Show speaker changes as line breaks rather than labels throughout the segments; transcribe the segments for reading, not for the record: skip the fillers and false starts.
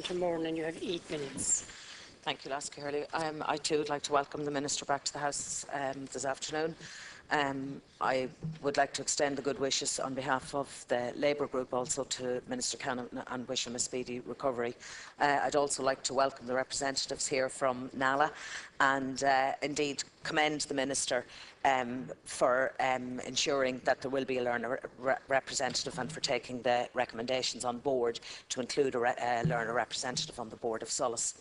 Senator Moran, and you have 8 minutes.
Thank you, Lasky Hurley. I too would like to welcome the Minister back to the House this afternoon. I would like to extend the good wishes on behalf of the Labour Group also to Minister Cannon and wish him a speedy recovery. I'd also like to welcome the representatives here from NALA and indeed commend the Minister for ensuring that there will be a learner representative and for taking the recommendations on board to include a learner representative on the board of Solace.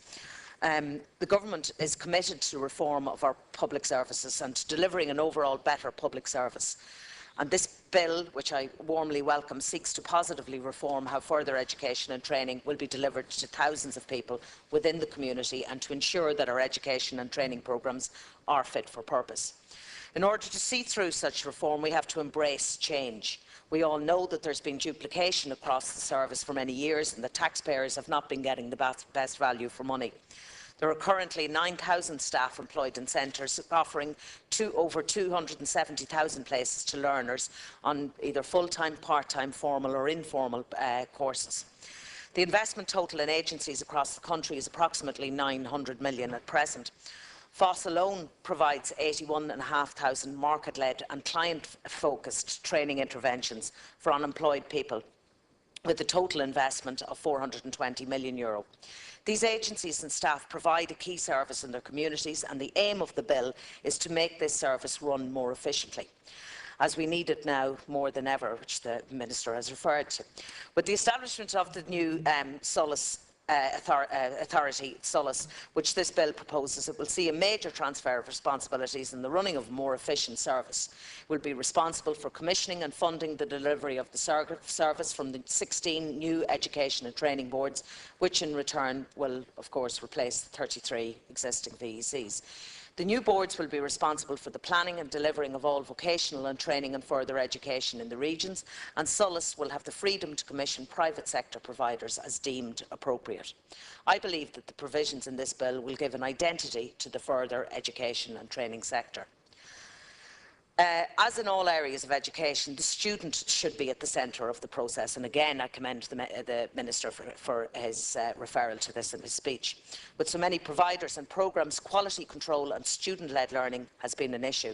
The Government is committed to reform of our public services and to delivering an overall better public service. And this bill, which I warmly welcome, seeks to positively reform how further education and training will be delivered to thousands of people within the community and to ensure that our education and training programmes are fit for purpose. In order to see through such reform, we have to embrace change. We all know that there's been duplication across the service for many years and that taxpayers have not been getting the best value for money. There are currently 9,000 staff employed in centres, offering over 270,000 places to learners on either full-time, part-time, formal or informal courses. The investment total in agencies across the country is approximately 900 million at present. FOSS alone provides 81,500 market-led and client-focused training interventions for unemployed people, with a total investment of €420 million. These agencies and staff provide a key service in their communities, and the aim of the bill is to make this service run more efficiently, as we need it now more than ever, which the Minister has referred to. With the establishment of the new Solace authority, Solace, which this bill proposes, it will see a major transfer of responsibilities in the running of a more efficient service. It will be responsible for commissioning and funding the delivery of the service from the 16 new education and training boards, which in return will, of course, replace the 33 existing VECs. The new boards will be responsible for the planning and delivering of all vocational and training and further education in the regions, and Solace will have the freedom to commission private sector providers as deemed appropriate. I believe that the provisions in this bill will give an identity to the further education and training sector. As in all areas of education, the student should be at the centre of the process, and again I commend the Minister for his referral to this in his speech. With so many providers and programmes, quality control and student-led learning has been an issue.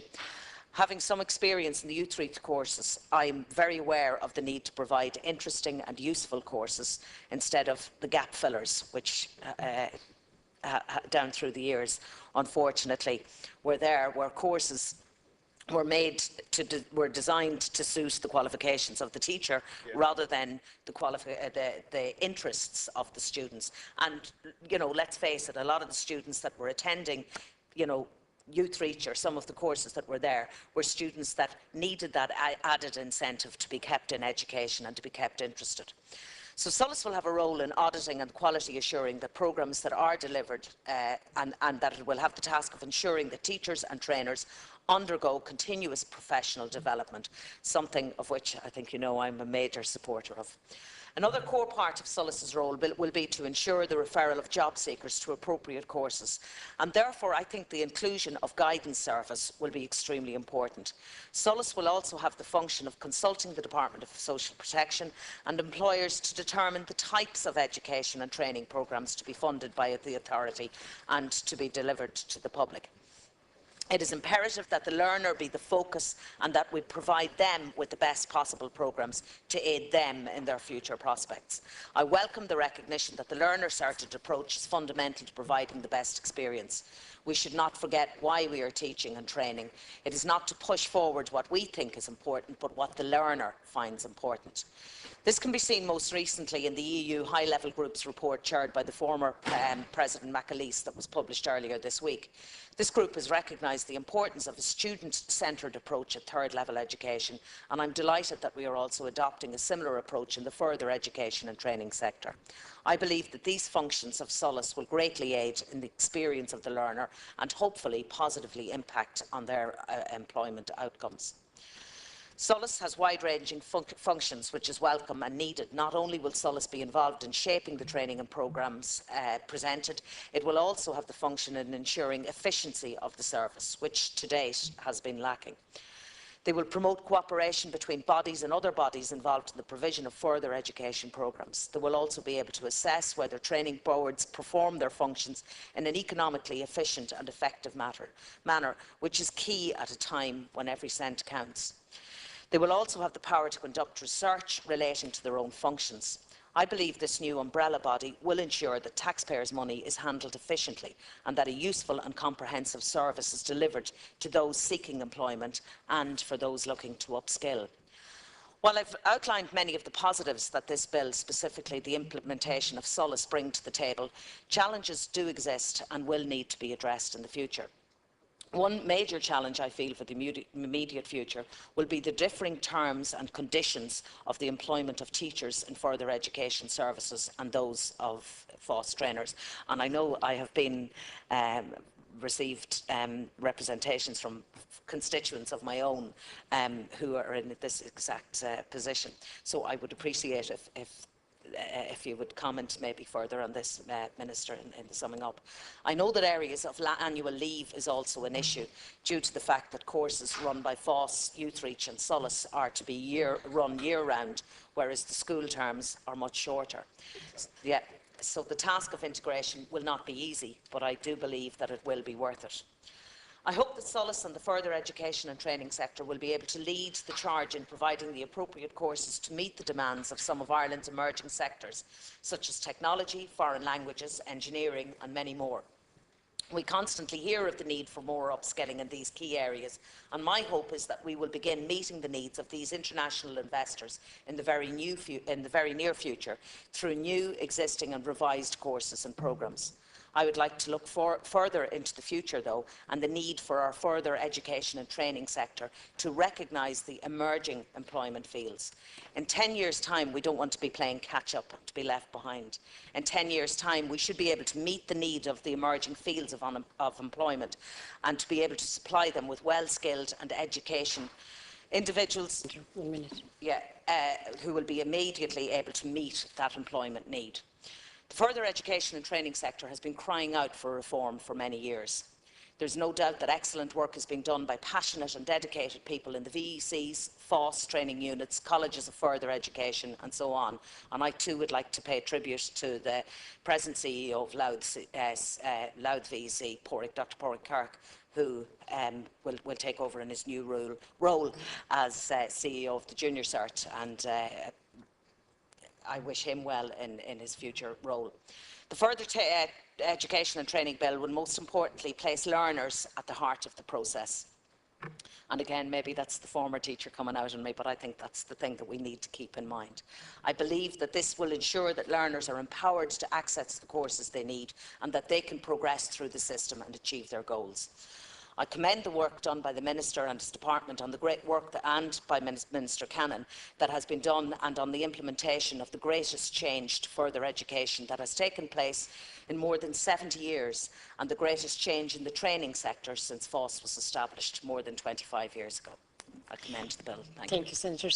Having some experience in the Youth Reach courses, I am very aware of the need to provide interesting and useful courses instead of the gap fillers, which down through the years, unfortunately, were there, where courses were designed to suit the qualifications of the teacher rather than the interests of the students. And, you know, let's face it, a lot of the students that were attending, you know, Youth Reach or some of the courses that were there were students that needed that added incentive to be kept in education and to be kept interested. So Solace will have a role in auditing and quality assuring that programmes that are delivered and that it will have the task of ensuring that teachers and trainers undergo continuous professional development, something of which I think you know I'm a major supporter of. Another core part of Solace's role will be to ensure the referral of job seekers to appropriate courses, and therefore I think the inclusion of guidance service will be extremely important. Solace will also have the function of consulting the Department of Social Protection and employers to determine the types of education and training programmes to be funded by the authority and to be delivered to the public. It is imperative that the learner be the focus and that we provide them with the best possible programmes to aid them in their future prospects. I welcome the recognition that the learner-centred approach is fundamental to providing the best experience. We should not forget why we are teaching and training. It is not to push forward what we think is important, but what the learner finds important. This can be seen most recently in the EU High-Level Group's report chaired by the former President McAleese that was published earlier this week. This group has recognised the importance of a student-centred approach at third-level education, and I'm delighted that we are also adopting a similar approach in the further education and training sector. I believe that these functions of Solace will greatly aid in the experience of the learner and hopefully positively impact on their employment outcomes. Solace has wide-ranging functions which is welcome and needed. Not only will Solace be involved in shaping the training and programmes presented, it will also have the function in ensuring efficiency of the service, which to date has been lacking. They will promote cooperation between bodies and other bodies involved in the provision of further education programmes. They will also be able to assess whether training boards perform their functions in an economically efficient and effective manner, which is key at a time when every cent counts. They will also have the power to conduct research relating to their own functions. I believe this new umbrella body will ensure that taxpayers' money is handled efficiently and that a useful and comprehensive service is delivered to those seeking employment and for those looking to upskill. While I've outlined many of the positives that this bill, specifically the implementation of SOLACE, bring to the table, challenges do exist and will need to be addressed in the future. One major challenge I feel for the immediate future will be the differing terms and conditions of the employment of teachers in further education services and those of FOSS trainers. And I know I have been received representations from constituents of my own who are in this exact position. So I would appreciate if you would comment maybe further on this, Minister, in the summing up. I know that areas of annual leave is also an issue due to the fact that courses run by FOSS, Youthreach and SOLACE are to be run year-round, whereas the school terms are much shorter. Yeah, so the task of integration will not be easy, but I do believe that it will be worth it. I hope that SOLACE and the further education and training sector will be able to lead the charge in providing the appropriate courses to meet the demands of some of Ireland's emerging sectors, such as technology, foreign languages, engineering and many more. We constantly hear of the need for more upskilling in these key areas, and my hope is that we will begin meeting the needs of these international investors in the very near future through new, existing and revised courses and programmes. I would like to look further into the future, though, and the need for our further education and training sector to recognise the emerging employment fields. In 10 years' time, we don't want to be playing catch-up, to be left behind. In 10 years' time, we should be able to meet the need of the emerging fields of employment and to be able to supply them with well-skilled and education individuals who will be immediately able to meet that employment need. The further education and training sector has been crying out for reform for many years. There's no doubt that excellent work is being done by passionate and dedicated people in the VECs, FOSS training units, colleges of further education and so on. And I too would like to pay tribute to the present CEO of Louth VEC, Dr. Porrick Kirk, who will take over in his new role as CEO of the Junior Cert, and I wish him well in his future role. The further education and training bill will most importantly place learners at the heart of the process. And again, maybe that's the former teacher coming out in me, but I think that's the thing that we need to keep in mind. I believe that this will ensure that learners are empowered to access the courses they need and that they can progress through the system and achieve their goals. I commend the work done by the Minister and his department on the great work and by Minister Cannon that has been done, and on the implementation of the greatest change to further education that has taken place in more than 70 years, and the greatest change in the training sector since FOSS was established more than 25 years ago. I commend the bill. Thank you.
Senator.